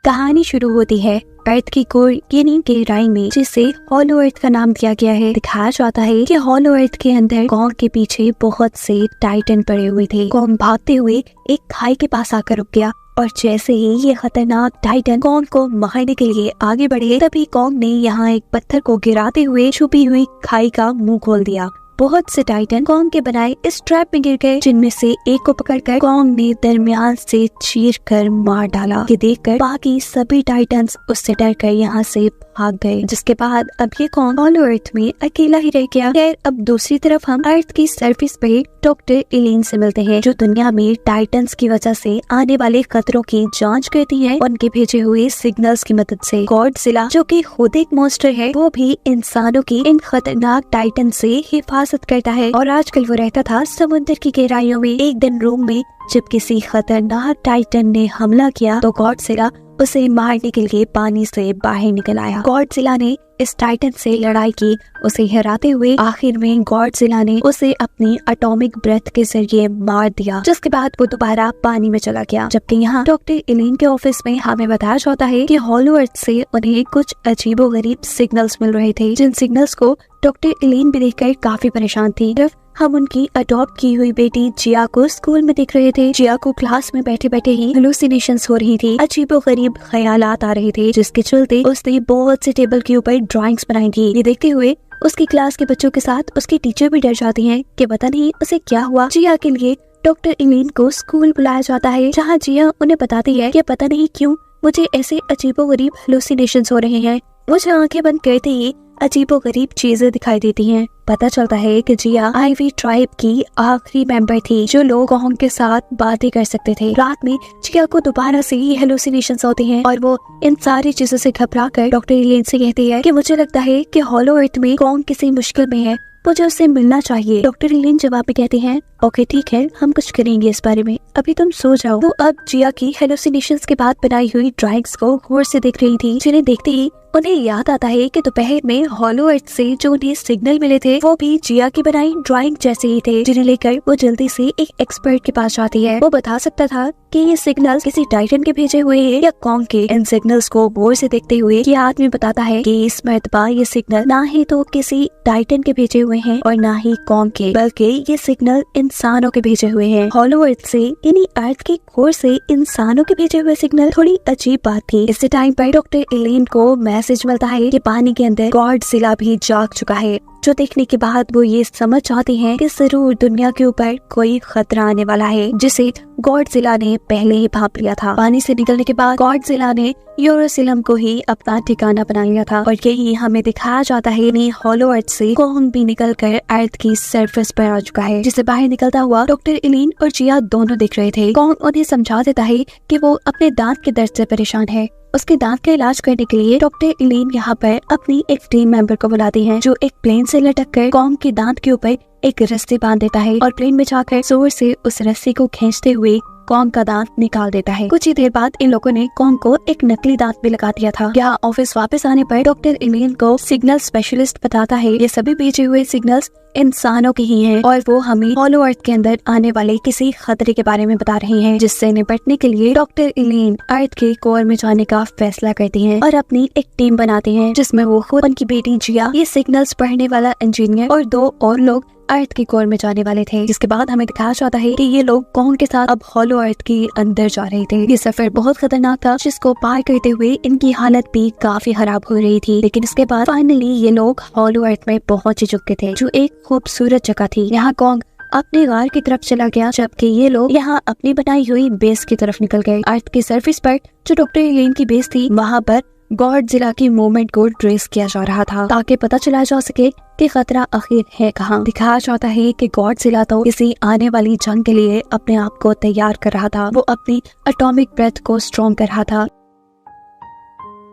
कहानी शुरू होती है अर्थ की कोर यानी गहराई में, जिसे हॉलो अर्थ का नाम दिया गया है। दिखाया जाता है कि हॉलो अर्थ के अंदर कॉन्ग के पीछे बहुत से टाइटन पड़े हुए थे। कॉन्ग भागते हुए एक खाई के पास आकर रुक गया और जैसे ही ये खतरनाक टाइटन कॉन्ग को मारने के लिए आगे बढ़े, तभी कॉन्ग ने यहाँ एक पत्थर को गिराते हुए छुपी हुई खाई का मुंह खोल दिया। बहुत से टाइटन कॉन्ग के बनाए इस ट्रैप में गिर गए, जिनमें से एक को पकड़कर कॉन्ग ने दरमियान से चीर कर मार डाला। ये देखकर बाकी सभी टाइटन्स उससे डरकर यहाँ से भाग गए। जिसके बाद अब ये कॉन्ग हॉलो अर्थ में अकेला ही रह गया। खैर, अब दूसरी तरफ हम अर्थ की सरफेस पे डॉक्टर एलिन से मिलते हैं, जो दुनिया में टाइटन्स की वजह से आने वाले खतरों की जांच करती है। उनके भेजे हुए सिग्नल्स की मदद से गॉडजिला, जो कि खुद एक मॉन्स्टर है, वो भी इंसानों की इन खतरनाक टाइटन से हिफाजत करता है। और आजकल वो रहता था समुद्र की गहराइयों में। एक दिन रूम में जब किसी खतरनाक टाइटन ने हमला किया तो गॉडजिला उसे मारने के लिए पानी से बाहर निकल आया। गॉडजिला ने इस टाइटन से लड़ाई की, उसे हराते हुए आखिर में गॉडजिला ने उसे अपनी एटॉमिक ब्रेथ के जरिए मार दिया, जिसके बाद वो दोबारा पानी में चला गया। जबकि यहाँ डॉक्टर एलिन के ऑफिस में हमें बताया जाता है कि हॉलो अर्थ से उन्हें कुछ अजीबोगरीब सिग्नल्स मिल रहे थे, जिन सिग्नल्स को डॉक्टर एलिन भी देखकर काफी परेशान थी। हम उनकी अडॉप्ट की हुई बेटी जिया को स्कूल में देख रहे थे। जिया को क्लास में बैठे बैठे ही हेलुसिनेशंस हो रही थी, अजीबोगरीब ख्यालात आ रहे थे, जिसके चलते उसने बहुत से टेबल के ऊपर ड्राइंग्स बनाई थी। ये देखते हुए उसकी क्लास के बच्चों के साथ उसकी टीचर भी डर जाती हैं कि पता नहीं उसे क्या हुआ। जिया के लिए डॉक्टर एलिन को स्कूल बुलाया जाता है, जहाँ जिया उन्हें बताती है कि पता नहीं क्यों मुझे ऐसे अजीबोगरीब हेलुसिनेशंस हो रहे हैं। मुझे आंखें बंद करते ही अजीबोगरीब चीजें दिखाई देती हैं। पता चलता है कि जिया आईवी ट्राइब की आखिरी मेंबर थी, जो लोग कॉन्ग के साथ बातें कर सकते थे। रात में जिया को दोबारा से ही हेलुसिनेशंस होते हैं और वो इन सारी चीजों से घबरा कर डॉक्टर एलिन से कहती है कि मुझे लगता है कि हॉलो अर्थ में कॉन्ग किसी मुश्किल में है, मुझे उससे मिलना चाहिए। डॉक्टर एलिन जवाब में कहते हैं, ओके ठीक है, हम कुछ करेंगे इस बारे में, अभी तुम सो जाओ। वो अब जिया की हेलुसिनेशंस के बाद बनाई हुई ड्राइंग्स को गौर से देख रही थी, जिन्हें देखते ही उन्हें याद आता है कि दोपहर में हॉलो अर्थ से जो उन्हें सिग्नल मिले थे वो भी जिया की बनाई ड्राइंग जैसे ही थे, जिन्हें लेकर वो जल्दी से एक एक्सपर्ट के पास जाती है। वो बता सकता था कि ये सिग्नल किसी टाइटन के भेजे हुए हैं या कॉन्ग के। इन सिग्नल्स को गौर से देखते हुए ये आदमी बताता है कि इस मर्तबा ये सिग्नल ना ही तो किसी टाइटन के भेजे हुए हैं और ना ही कॉन्ग के, बल्कि ये सिग्नल इंसानों के भेजे हुए हैं। हॉलो अर्थ से यानी अर्थ की कोर से इंसानों के भेजे हुए सिग्नल थोड़ी अजीब बात थी। इसी टाइम पर डॉक्टर एलिन को मैसेज मिलता है कि पानी के अंदर गॉडजिला भी जाग चुका है, जो देखने के बाद वो ये समझ जाती हैं कि जरूर दुनिया के ऊपर कोई खतरा आने वाला है, जिसे गॉडजिला ने पहले ही भांप लिया था। पानी से निकलने के बाद गॉडजिला ने यूरोसिलम को ही अपना ठिकाना बना लिया था और यही हमें दिखाया जाता है कि हॉलो अर्थ से कॉन्ग भी निकलकर अर्थ की सरफेस पर आ चुका है, जिसे बाहर निकलता हुआ डॉक्टर एलिन और जिया दोनों देख रहे थे। कॉन्ग उन्हें समझा देता है कि वो अपने दांत के दर्द से परेशान है। उसके दांत का इलाज करने के लिए डॉक्टर एलिन यहाँ पर अपनी एक टीम मेंबर को बुलाती है, जो एक प्लेन से लटक कर कॉन्ग के दांत के ऊपर एक रस्सी बांध देता है और प्लेन में जाकर जोर से उस रस्सी को खींचते हुए कॉन्ग का दांत निकाल देता है। कुछ ही देर बाद इन लोगों ने कॉन्ग को एक नकली दांत भी लगा दिया था। यहाँ ऑफिस वापस आने पर डॉक्टर एलिन को सिग्नल स्पेशलिस्ट बताता है ये सभी भेजे हुए सिग्नल्स इंसानों के ही हैं और वो हमें हॉलो अर्थ के अंदर आने वाले किसी खतरे के बारे में बता रहे हैं, जिससे निपटने के लिए डॉक्टर एलिन अर्थ के कोर में जाने का फैसला करती हैं और अपनी एक टीम बनाती हैं, जिसमें वो खुद, उनकी बेटी जिया, ये सिग्नल्स पढ़ने वाला इंजीनियर और 2 और लोग अर्थ की कोर में जाने वाले थे। जिसके बाद हमें दिखाया जाता है कि ये लोग कॉन्ग के साथ अब हॉलो अर्थ के अंदर जा रहे थे। ये सफर बहुत खतरनाक था, जिसको पार करते हुए इनकी हालत भी काफी खराब हो रही थी। लेकिन इसके बाद फाइनली ये लोग हॉलो अर्थ में पहुंच चुके थे, जो एक खूबसूरत जगह थी। यहाँ कॉन्ग अपने गार की तरफ चला गया, जबकि ये लोग यहाँ अपनी बनाई हुई बेस की तरफ निकल गए। अर्थ की सरफेस पर जो डॉक्टर एलिन की बेस थी, वहाँ पर गॉडजिला की मूवमेंट को ट्रेस किया जा रहा था, ताकि पता चला जा सके कि खतरा आखिर है कहाँ। दिखाया जाता है कि गॉडजिला तो किसी आने वाली जंग के लिए अपने आप को तैयार कर रहा था। वो अपनी एटॉमिक ब्रेथ को स्ट्रॉन्ग कर रहा था।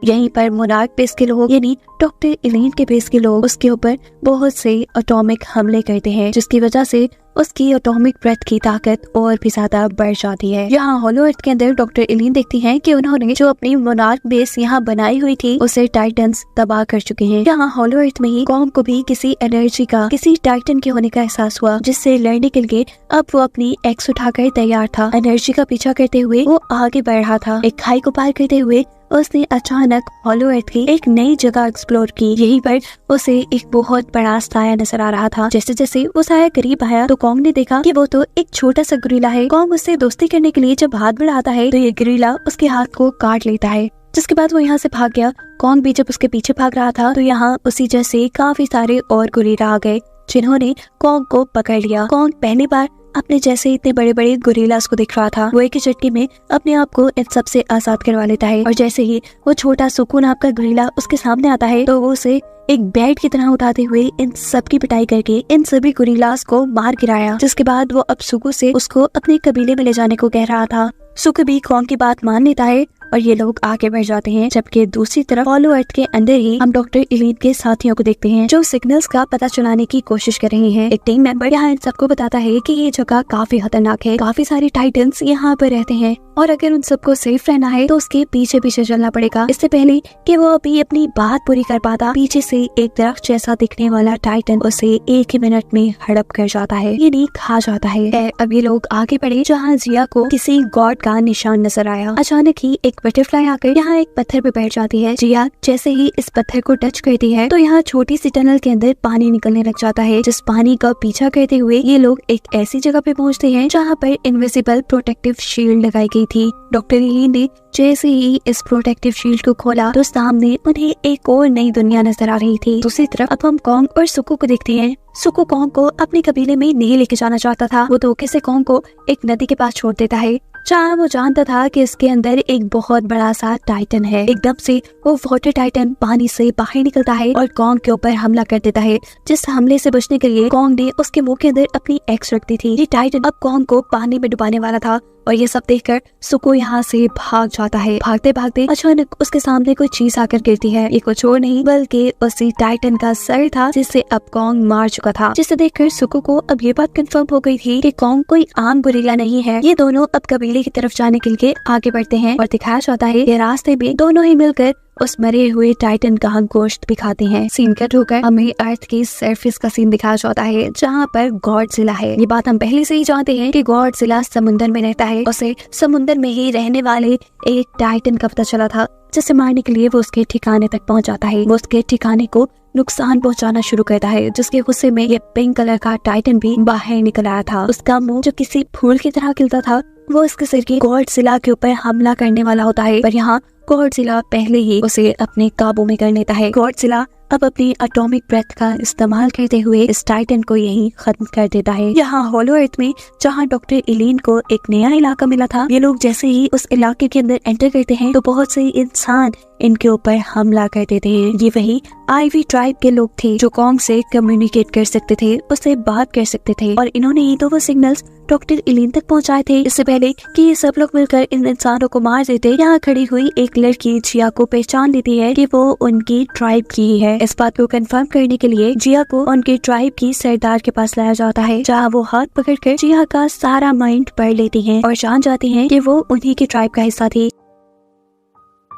यहीं पर मोनार्क बेस के लोग यानी डॉक्टर एलिन के बेस के लोग उसके ऊपर बहुत से एटॉमिक हमले करते हैं, जिसकी वजह से उसकी एटॉमिक ब्रेथ की ताकत और भी ज्यादा बढ़ जाती है। यहाँ हॉलो अर्थ के अंदर डॉक्टर एलिन देखती हैं कि उन्होंने जो अपनी मोनार्क बेस यहाँ बनाई हुई थी उसे टाइटन्स तबाह कर चुके हैं। यहाँ हॉलो अर्थ में ही कॉन्ग को भी किसी एनर्जी का, किसी टाइटन के होने का एहसास हुआ, जिससे लड़ने के लिए अब वो अपनी एक्स उठाकर तैयार था। एनर्जी का पीछा करते हुए वो आगे बढ़ रहा था। एक खाई को पार करते हुए उसने अचानक हॉलो अर्थ की एक नई जगह एक्सप्लोर की। यहीं पर उसे एक बहुत बड़ा साया नजर आ रहा था। जैसे जैसे वो साया करीब आया तो कॉन्ग ने देखा कि वो तो एक छोटा सा गोरिल्ला है। कॉन्ग उससे दोस्ती करने के लिए जब हाथ बढ़ाता है तो ये गोरिल्ला उसके हाथ को काट लेता है, जिसके बाद वो यहाँ से भाग गया। कॉन्ग भी जब उसके पीछे भाग रहा था तो यहाँ उसी जैसे काफी सारे और गोरिल्ला आ गए जिन्होंने कॉन्ग को पकड़ लिया। कॉन्ग पहली बार अपने जैसे इतने बड़े बड़े गोरिल्लास को दिख रहा था। वो एक ही झटके में अपने आप को इन सबसे आजाद करवा लेता है और जैसे ही वो छोटा सुकू नाम का गोरिल्ला उसके सामने आता है तो वो उसे एक बैट की तरह उठाते हुए इन सब की पिटाई करके इन सभी गोरिल्लास को मार गिराया, जिसके बाद वो अब सुकू से उसको अपने कबीले में ले जाने को कह रहा था। सुकू भी कॉन्ग की बात मान लेता है और ये लोग आगे बढ़ जाते हैं। जबकि दूसरी तरफ हॉलो अर्थ के अंदर ही हम डॉक्टर इलीन के साथियों को देखते हैं जो सिग्नल्स का पता चलाने की कोशिश कर रहे हैं। एक टीम मेंबर यहाँ इन सबको बताता है कि ये जगह काफी खतरनाक है, काफी सारे टाइटन्स यहाँ पर रहते हैं और अगर उन सबको सेफ रहना है तो उसके पीछे पीछे चलना पड़ेगा। इससे पहले कि वो अभी अपनी बात पूरी कर पाता, पीछे से एक दरख्त जैसा दिखने वाला टाइटन उसे एक ही मिनट में हड़प कर जाता है, यानी खा जाता है। अब ये लोग आगे बढ़े जहाँ जिया को किसी गॉड का निशान नजर आया। अचानक ही एक बटरफ्लाई आकर यहाँ एक पत्थर पे बैठ जाती है। जिया जैसे ही इस पत्थर को टच करती है तो यहाँ छोटी सी टनल के अंदर पानी निकलने लग जाता है, जिस पानी का पीछा करते हुए ये लोग एक ऐसी जगह पे पहुँचते हैं जहाँ पर इनविजिबल प्रोटेक्टिव शील्ड लगाई गई थी। डॉक्टर इलीन ने जैसे ही इस प्रोटेक्टिव शील्ड को खोला तो सामने उन्हें एक और नई दुनिया नजर आ रही थी। दूसरी तरफ अब हम कॉन्ग और सुकू को देखते हैं। सुकू कॉन्ग को अपने कबीले में नहीं लेके जाना चाहता था। वो धोखे से कॉन्ग को एक नदी के पास छोड़ देता है जहाँ वो जानता था कि इसके अंदर एक बहुत बड़ा सा टाइटन है। एकदम से वो वाटर टाइटन पानी से बाहर निकलता है और कॉन्ग के ऊपर हमला कर देता है, जिस हमले से बचने के लिए कॉन्ग ने उसके मुंह के अंदर अपनी एक्स रख दी थी। ये टाइटन अब कॉन्ग को पानी में डुबाने वाला था और ये सब देखकर सुकू यहाँ से भाग जाता है। भागते भागते अचानक उसके सामने कोई चीज आकर गिरती है। ये कुछ और नहीं बल्कि उसी टाइटन का सर था जिसे अब कॉन्ग मार चुका था, जिसे देखकर सुकू को अब ये बात कंफर्म हो गई थी कि कॉन्ग कोई आम गोरिल्ला नहीं है। ये दोनों अब कबीले की तरफ जाने के लिए आगे बढ़ते हैं और दिखाया जाता है कि रास्ते में दोनों ही मिलकर उस मरे हुए टाइटन का गोश्त भी खाते हैं। सीन कट होकर हमें अर्थ की सरफेस का सीन दिखाया जाता है जहाँ पर गॉडजिला है। ये बात हम पहले से ही जानते हैं कि गॉडजिला समुद्र में रहता है। उसे समुद्र में ही रहने वाले एक टाइटन का पता चला था जिसे मारने के लिए वो उसके ठिकाने तक पहुँच जाता है। वो उसके ठिकाने को नुकसान पहुंचाना शुरू करता है, जिसके गुस्से में ये पिंक कलर का टाइटन भी बाहर निकल आया था। उसका मुंह जो किसी फूल की तरह खिलता था वो इसके सिर की गॉडजिला के ऊपर हमला करने वाला होता है, पर यहाँ गॉडजिला पहले ही उसे अपने काबू में कर लेता है। गॉडजिला अब अपनी एटॉमिक ब्रेथ का इस्तेमाल करते हुए इस टाइटन को यहीं खत्म कर देता है। यहाँ हॉलो अर्थ में जहाँ डॉक्टर इलीन को एक नया इलाका मिला था, ये लोग जैसे ही उस इलाके के अंदर एंटर करते हैं तो बहुत से इंसान इनके ऊपर हमला कर देते हैं। ये वही आईवी ट्राइब के लोग थे जो कॉन्ग से कम्युनिकेट कर सकते थे, उससे बात कर सकते थे और इन्होंने ही तो वो सिग्नल्स डॉक्टर इलीन तक पहुंचाए थे इससे पहले कि ये सब लोग मिलकर इन इंसानों को मार देते। यहाँ खड़ी हुई एक लड़की जिया को पहचान लेती है कि वो उनकी ट्राइब की है। इस बात को कंफर्म करने के लिए जिया को उनके ट्राइब की सरदार के पास लाया जाता है, जहाँ वो हाथ पकड़कर जिया का सारा माइंड पढ़ लेती हैं और जान जाती हैं कि वो उन्हीं की ट्राइब का हिस्सा थी।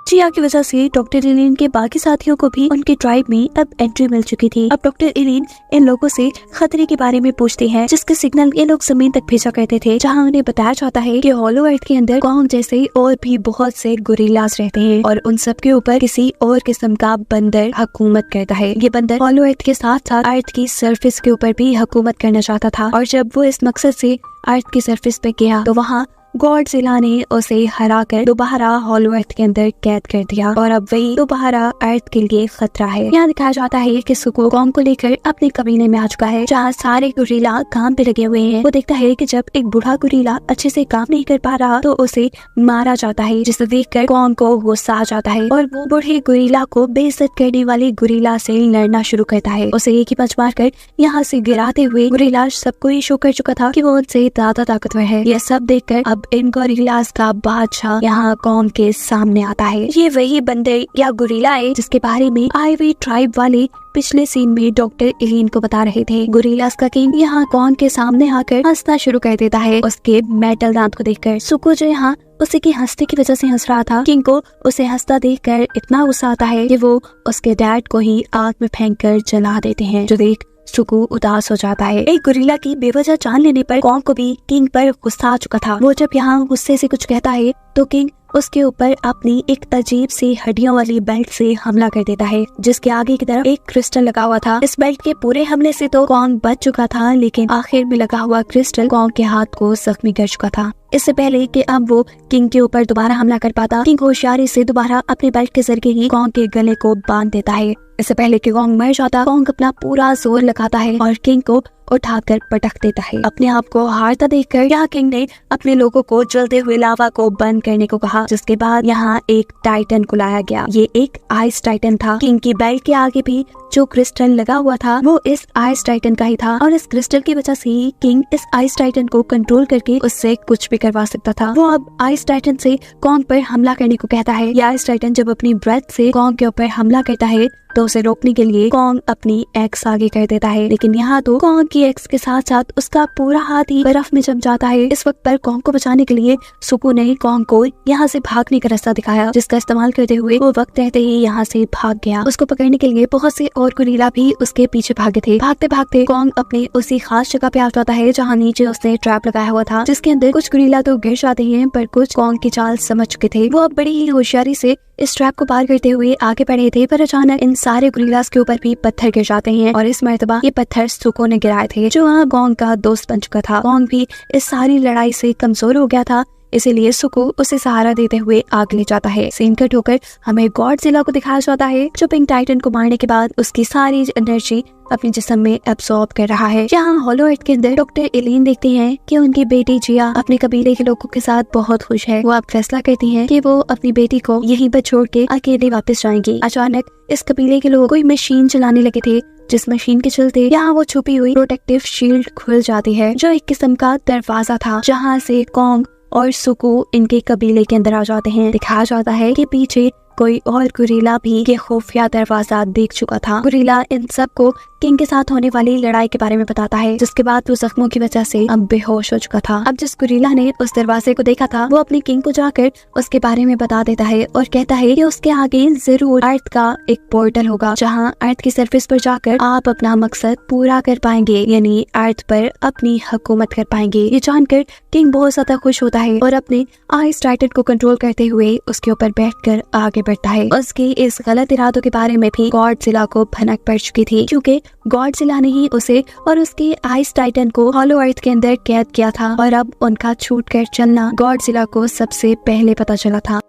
जिया की वजह से डॉक्टर इलीन के बाकी साथियों को भी उनके ट्राइब में अब एंट्री मिल चुकी थी। अब डॉक्टर इलीन इन लोगों से खतरे के बारे में पूछते हैं, जिसके सिग्नल ये लोग जमीन तक भेजा करते थे, जहां उन्हें बताया जाता है कि हॉलो अर्थ के अंदर कॉन्ग जैसे और भी बहुत से गोरिल्लास रहते हैं और उन सब के ऊपर किसी और किस्म का बंदर हुकूमत करता है। ये बंदर हॉलो अर्थ के साथ साथ अर्थ की सरफेस के ऊपर भी हुकूमत करना चाहता था और जब वो इस मकसद से अर्थ की सरफेस पे गया तो वहाँ गॉडजिला ने उसे हराकर दोबारा हॉलो अर्थ के अंदर कैद कर दिया और अब वही दोबारा अर्थ के लिए खतरा है। यहाँ दिखाया जाता है कि सुकू कॉन्ग को लेकर अपने कबीले में आ चुका है, जहाँ सारे गोरिल्ला काम पे लगे हुए हैं। वो देखता है कि जब एक बूढ़ा गोरिल्ला अच्छे से काम नहीं कर पा रहा तो उसे मारा जाता है, जिसे देखकर कॉन्ग को गुस्सा आ जाता है और वो बूढ़े गोरिल्ला को बेइज्जत करने वाले गोरिल्ला से लड़ना शुरू करता है। उसे एक ही पंच मारकर यहाँ से गिराते हुए गोरिल्ला सबको ही शो कर चुका था कि वो उनसे ज्यादा ताकतवर है। यह सब देखकर अब इन गोरिल्लास का बादशाह यहाँ कॉन्ग के सामने आता है। ये वही बंदर या गोरिल्ला है जिसके बारे में आईवी ट्राइब वाले पिछले सीन में डॉक्टर इलीन को बता रहे थे। गोरिल्लास का किंग यहाँ कॉन्ग के सामने आकर हंसना शुरू कर देता है उसके मेटल दांत को देखकर। सुकू जो यहाँ उसी की हंसने की वजह से हंस रहा था, किंग को उसे हंसता देखकर इतना गुस्सा आता है कि वो उसके डैड को ही आग में फेंककर जला देते हैं, जो देख सुकू उदास हो जाता है। एक गोरिल्ला की बेवजह जान लेने पर कॉन्ग को भी किंग पर गुस्सा आ चुका था। वो जब यहाँ गुस्से से कुछ कहता है तो किंग उसके ऊपर अपनी एक अजीब सी हड्डियों वाली बेल्ट से हमला कर देता है, जिसके आगे की तरफ एक क्रिस्टल लगा हुआ था। इस बेल्ट के पूरे हमले से तो कॉन्ग बच चुका था, लेकिन आखिर में लगा हुआ क्रिस्टल कॉन्ग के हाथ को जख्मी कर चुका था। इससे पहले कि अब वो किंग के ऊपर दोबारा हमला कर पाता, किंग होशियारी से दोबारा अपने बेल्ट के जरिए ही कॉन्ग के गले को बांध देता है। इससे पहले कि कॉन्ग मर जाता, कॉन्ग अपना पूरा जोर लगाता है और किंग को उठाकर पटक देता है। अपने आप को हारता देखकर यहाँ किंग ने अपने लोगों को जलते हुए लावा को बंद करने को कहा, जिसके बाद यहाँ एक टाइटन को लाया गया। ये एक आइस टाइटन था। किंग की बेल्ट के आगे भी जो क्रिस्टल लगा हुआ था वो इस आइस टाइटन का ही था, और इस क्रिस्टल की वजह से ही किंग इस आइस टाइटन को कंट्रोल करके उससे कुछ भी करवा सकता था। वो अब आइस टाइटन से कॉन्ग पर हमला करने को कहता है। यह आइस टाइटन जब अपनी ब्रेथ से कॉन्ग के ऊपर हमला करता है तो उसे रोकने के लिए कॉन्ग अपनी एक्स आगे कर देता है, लेकिन यहाँ तो कॉन्ग की एक्स के साथ साथ उसका पूरा हाथ ही बर्फ में जम जाता है। इस वक्त पर कॉन्ग को बचाने के लिए सुकू ने कॉन्ग को यहाँ से भागने का रास्ता दिखाया, जिसका इस्तेमाल करते हुए वो वक्त रहते ही यहाँ से भाग गया। उसको पकड़ने के लिए बहुत से और गोरिल्ला भी उसके पीछे भागे थे। भागते भागते कॉन्ग अपने उसी खास जगह पे आ जाता है जहाँ नीचे उसने ट्रैप लगाया हुआ था, जिसके अंदर कुछ गोरिल्ला तो गिर जाते हैं, पर कुछ कॉन्ग की चाल समझ चुके थे। वो अब बड़ी ही होशियारी से इस ट्रैप को पार करते हुए आगे बढ़े थे, पर अचानक इन सारे गोरिल्लास के ऊपर भी पत्थर गिर जाते हैं, और इस मर्तबा ये पत्थर सुको ने गिराए थे, जो वहाँ कॉन्ग का दोस्त बन चुका था। कॉन्ग भी इस सारी लड़ाई से कमजोर हो गया था, इसीलिए सुको उसे सहारा देते हुए आगे ले जाता है। सीन कट होकर हमें गॉडजिला को दिखाया जाता है, जो पिंक टाइटन को मारने के बाद उसकी सारी एनर्जी अपने जिस्म में एब्सॉर्ब कर रहा है। यहाँ हॉलो अर्थ के अंदर डॉक्टर एलिन देखती हैं कि उनकी बेटी जिया अपने कबीले के लोगों के साथ बहुत खुश है। वो अब फैसला करती हैं कि वो अपनी बेटी को यहीं पर छोड़ के अकेले वापस जाएंगी। अचानक इस कबीले के लोग कोई मशीन चलाने लगे थे, जिस मशीन के चलते यहाँ वो छुपी हुई प्रोटेक्टिव शील्ड खुल जाती है, जो एक किस्म का दरवाजा था, जहाँ से कॉन्ग और सुकू इनके कबीले के अंदर आ जाते हैं। दिखाया जाता है कि पीछे कोई और गोरिल्ला भी ये खुफिया दरवाजा देख चुका था। गोरिल्ला इन सबको किंग के साथ होने वाली लड़ाई के बारे में बताता है, जिसके बाद वो जख्मों की वजह से अब बेहोश हो चुका था। अब जिस गोरिल्ला ने उस दरवाजे को देखा था वो अपने किंग को जाकर उसके बारे में बता देता है और कहता है कि उसके आगे जरूर अर्थ का एक पोर्टल होगा, जहाँ अर्थ की सरफेस पर जाकर आप अपना मकसद पूरा कर पाएंगे, यानी अर्थ पर अपनी हुकूमत कर पाएंगे। ये जानकर किंग बहुत ज्यादा खुश होता है और अपने आइस टाइटन को कंट्रोल करते हुए उसके ऊपर बैठकर आगे बढ़ता है। उसके इस गलत इरादों के बारे में भी गॉडजिला को भनक पड़ चुकी थी, क्योंकि गॉडजिला ने ही उसे और उसके आइस टाइटन को हॉलो अर्थ के अंदर कैद किया था, और अब उनका छूटकर चलना गॉडजिला को सबसे पहले पता चला था।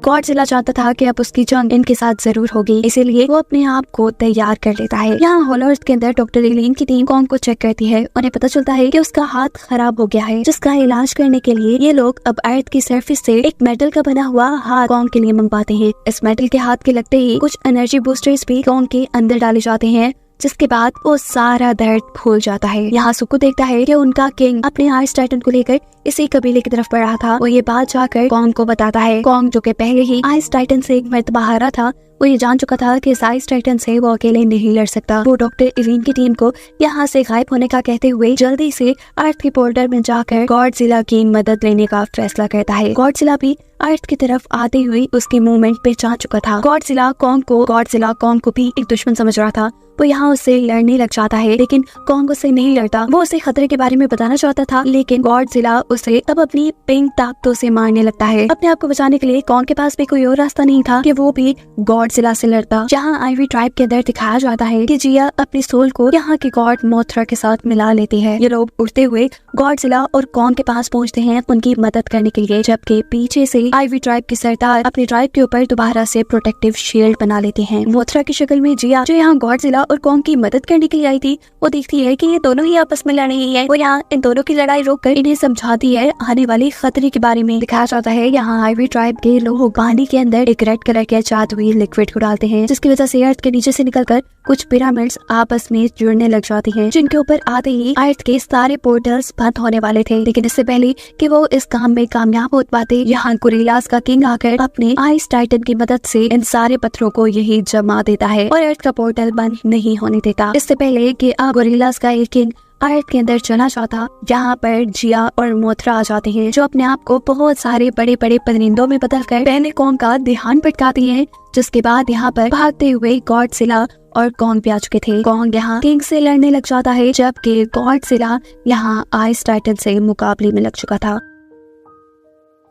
गॉडजिला चाहता था कि अब उसकी जंग इनके साथ जरूर होगी, इसीलिए वो अपने आप को तैयार कर लेता है। यहाँ हॉलो अर्थ के अंदर डॉक्टर एलिन की टीम कॉन्ग को चेक करती है। उन्हें पता चलता है कि उसका हाथ खराब हो गया है, जिसका इलाज करने के लिए ये लोग अब अर्थ की सरफेस से एक मेटल का बना हुआ हाथ कॉन्ग के लिए मंगवाते हैं। इस मेटल के हाथ के लगते ही कुछ एनर्जी बूस्टर्स भी कॉन्ग के अंदर डाले जाते हैं, जिसके बाद वो सारा दर्द भूल जाता है। यहाँ सुकू देखता है कि उनका किंग अपने आइस टाइटन को लेकर इसी कबीले की तरफ बढ़ रहा था। वो ये बात जाकर कॉन्ग को बताता है। कॉन्ग, जो कि पहले ही आइस टाइटन से एक मर्तबा हारा था, वो ये जान चुका था कि इस आइस टाइटन से वो अकेले नहीं लड़ सकता। वो डॉक्टर एलिन की टीम को यहाँ से गायब होने का कहते हुए जल्दी से अर्थ के पोर्टल में जाकर गॉडजिला की मदद लेने का फैसला करता है। गॉडजिला भी अर्थ की तरफ आते हुए उसकी मूवमेंट पहचान चुका था। गॉडजिला कॉन्ग को भी एक दुश्मन समझ रहा था। वो यहाँ उससे लड़ने लग जाता है, लेकिन कॉन्ग उससे नहीं लड़ता। वो उसे खतरे के बारे में बताना चाहता था, लेकिन गॉडजिला उसे तब अपनी पिंक ताकतों से मारने लगता है। अपने आप को बचाने के लिए कॉन्ग के पास भी कोई और रास्ता नहीं था कि वो भी गॉडजिला से लड़ता। जहाँ आइवी ट्राइब के अंदर दिखाया जाता है कि जिया अपनी सोल को यहाँ के गॉड मोथरा के साथ मिला लेती है। ये लोग उड़ते हुए गॉडजिला और कॉन्ग के पास पहुँचते हैं उनकी मदद करने के लिए, जबकि पीछे से आइवी ट्राइब की सरदार अपनी ट्राइब के ऊपर दोबारा से प्रोटेक्टिव शील्ड बना लेते हैं। मोथरा की शक्ल में जिया, जो यहाँ गॉडजिला और कॉन्ग की मदद करने के लिए आई थी, वो देखती है कि ये दोनों ही आपस में लड़ रही है। वो यहाँ इन दोनों की लड़ाई रोककर इन्हें समझाती है आने वाली खतरे के बारे में। दिखाया जाता है यहाँ आइवी ट्राइब के लोग पानी के अंदर एक रेड कलर के जादुई लिक्विड को डालते हैं, जिसकी वजह से अर्थ के नीचे से निकलकर कुछ पिरामिड्स आपस में जुड़ने लग जाती हैं, जिनके ऊपर आते ही अर्थ के सारे पोर्टल्स बंद होने वाले थे। लेकिन इससे पहले कि वो इस काम में कामयाब हो पाते, यहाँ गोरिल्लास का किंग आकर अपने आइस टाइटन की मदद से इन सारे पत्थरों को यही जमा देता है और अर्थ का पोर्टल बंद नहीं होने देता। इससे पहले कि गोरिल्लास का एक किंग अर्थ के अंदर चला जाता, यहाँ पर जिया और मोथरा आ जाते हैं, जो अपने आप को बहुत सारे बड़े बड़े परिंदों में बदलकर पहले कॉन्ग का ध्यान भटकाती हैं, जिसके बाद यहाँ पर भागते हुए गॉडजिला और कॉन्ग भी आ चुके थे। कॉन्ग यहाँ किंग से लड़ने लग जाता है, जबकि गॉडजिला यहाँ आइस टाइटन से मुकाबले में लग चुका था।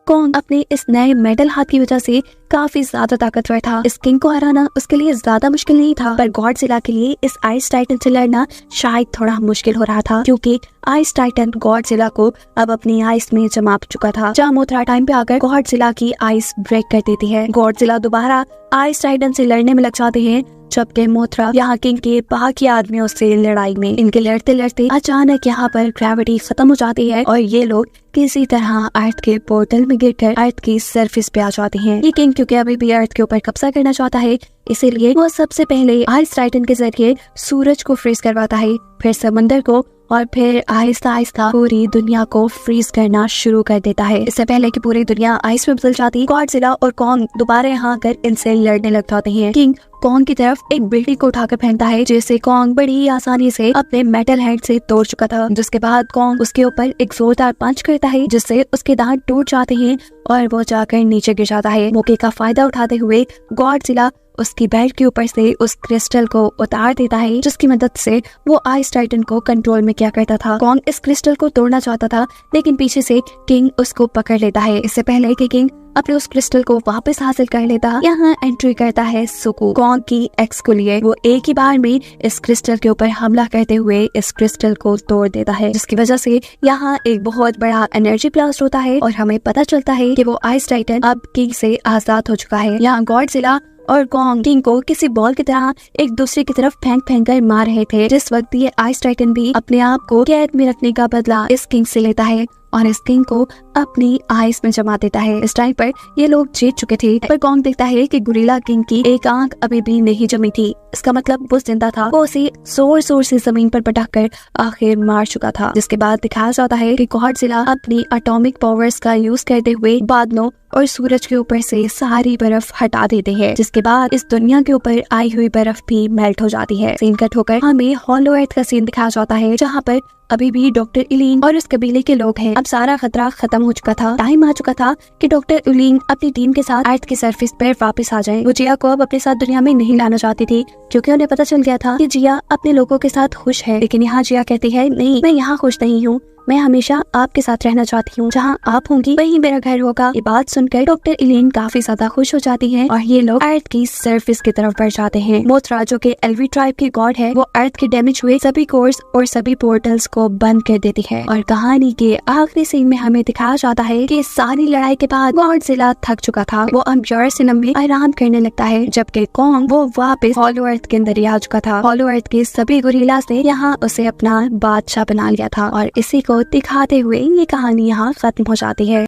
कॉन्ग अपने इस नए मेटल हाथ की वजह से काफी ज्यादा ताकतवर था। इस किंग को हराना उसके लिए ज्यादा मुश्किल नहीं था, पर गॉडजिला के लिए इस आइस टाइटन से लड़ना शायद थोड़ा मुश्किल हो रहा था, क्योंकि आइस टाइटन गॉडजिला को अब अपनी आइस में जमा चुका था। जहाँ मोथरा टाइम पे आकर गॉडजिला की आइस ब्रेक कर देती है। गॉडजिला दोबारा आइस टाइटन से लड़ने में लग जाते हैं, जबकि मोथरा यहाँ किंग के बाकी आदमियों से लड़ाई में। इनके लड़ते लड़ते अचानक यहाँ पर ग्रेविटी खत्म हो जाती है और ये लोग किसी तरह अर्थ के पोर्टल में गिरकर अर्थ की सरफेस पे आ जाते हैं। ये किंग क्योंकि अभी भी अर्थ के ऊपर कब्जा करना चाहता है, इसीलिए वो सबसे पहले आइस टाइटन के जरिए सूरज को फ्रीज करवाता है, फिर समंदर को, और फिर आहिस्ता आहिस्ता पूरी दुनिया को फ्रीज करना शुरू कर देता है। इससे पहले कि पूरी दुनिया आइस में बदल जाती, गॉडजिला और कॉन्ग दोबारा यहाँ आकर इनसे लड़ने लग जाते हैं। किंग कॉन्ग की तरफ एक बिल्डिंग को उठाकर फेंकता है, जिसे कॉन्ग बड़ी ही आसानी से अपने मेटल हैंड से तोड़ चुका था। जिसके बाद कॉन्ग उसके ऊपर एक जोरदार पंच करता है, जिससे उसके दांत टूट जाते हैं और वो जाकर नीचे गिर जाता है। मौके का फायदा उठाते हुए गॉडजिला उसकी बेल्ट के ऊपर से उस क्रिस्टल को उतार देता है, जिसकी मदद से वो आइस टाइटन को कंट्रोल में किया करता था। कॉन्ग इस क्रिस्टल को तोड़ना चाहता था, लेकिन पीछे से किंग उसको पकड़ लेता है। इससे पहले कि किंग अपने उस क्रिस्टल को वापस हासिल कर लेता, यहाँ एंट्री करता है सुकू, कॉन्ग की एक्स को लिए। वो एक ही बार में इस क्रिस्टल के ऊपर हमला करते हुए इस क्रिस्टल को तोड़ देता है, जिसकी वजह से यहाँ एक बहुत बड़ा एनर्जी ब्लास्ट होता है और हमें पता चलता है कि वो आइस टाइटन अब किंग से आजाद हो चुका है। यहाँ गॉडजिला और कॉन्ग किंग को किसी बॉल की तरह एक दूसरे की तरफ फेंक कर मार रहे थे। जिस वक्त ये आइस टाइटन भी अपने आप को कैद में रखने का बदला इस किंग से लेता है और इस किंग को अपनी आइस में जमा देता है। इस टाइम पर ये लोग जीत चुके थे, पर कॉन्ग देखता है कि गुरिल्ला किंग की एक आंख अभी भी नहीं जमी थी। इसका मतलब वो जिंदा था। वो उसे जोर जोर से जमीन पर पटक कर आखिर मार चुका था। जिसके बाद दिखाया जाता है कि गॉडजिला अपनी एटॉमिक पावर्स का यूज करते हुए बादलों और सूरज के ऊपर से सारी बर्फ हटा देते हैं, जिसके बाद इस दुनिया के ऊपर आई हुई बर्फ भी मेल्ट हो जाती है। सीन कट होकर हमें हॉलो अर्थ का सीन दिखाया जाता है, जहाँ पर अभी भी डॉक्टर इलीन और उस कबीले के लोग हैं। अब सारा खतरा खत्म हो चुका था। टाइम आ चुका था कि डॉक्टर इलीन अपनी टीम के साथ अर्थ की सरफेस पर वापस आ जाएं। वो जिया को अब अपने साथ दुनिया में नहीं लाना चाहती थी, क्योंकि उन्हें पता चल गया था कि जिया अपने लोगों के साथ खुश है। लेकिन यहाँ जिया कहती है, नहीं, मैं यहाँ खुश नहीं हूँ, मैं हमेशा आपके साथ रहना चाहती हूँ। जहाँ आप होंगी वहीं मेरा घर होगा। ये बात सुनकर डॉक्टर इलीन काफी ज्यादा खुश हो जाती है और ये लोग अर्थ की सरफेस की तरफ बढ़ जाते हैं। मोथरा जो कि एल्वी ट्राइब की गॉड है, वो अर्थ के डैमेज हुए सभी कोर्स और सभी पोर्टल्स को बंद कर देती है। और कहानी के आखिरी सीन में हमें दिखाया जाता है कि सारी लड़ाई के बाद गॉडजिला थक चुका था। वो अब यूरेसिनम में आराम करने लगता है, जबकि कॉन्ग वो वापस हॉलो अर्थ के अंदर ही आ चुका था। हॉलो अर्थ के सभी गुरिल्ला से यहाँ उसे अपना बादशाह बना लिया था और इसी को दिखाते हुए ये कहानी यहाँ खत्म हो जाती है।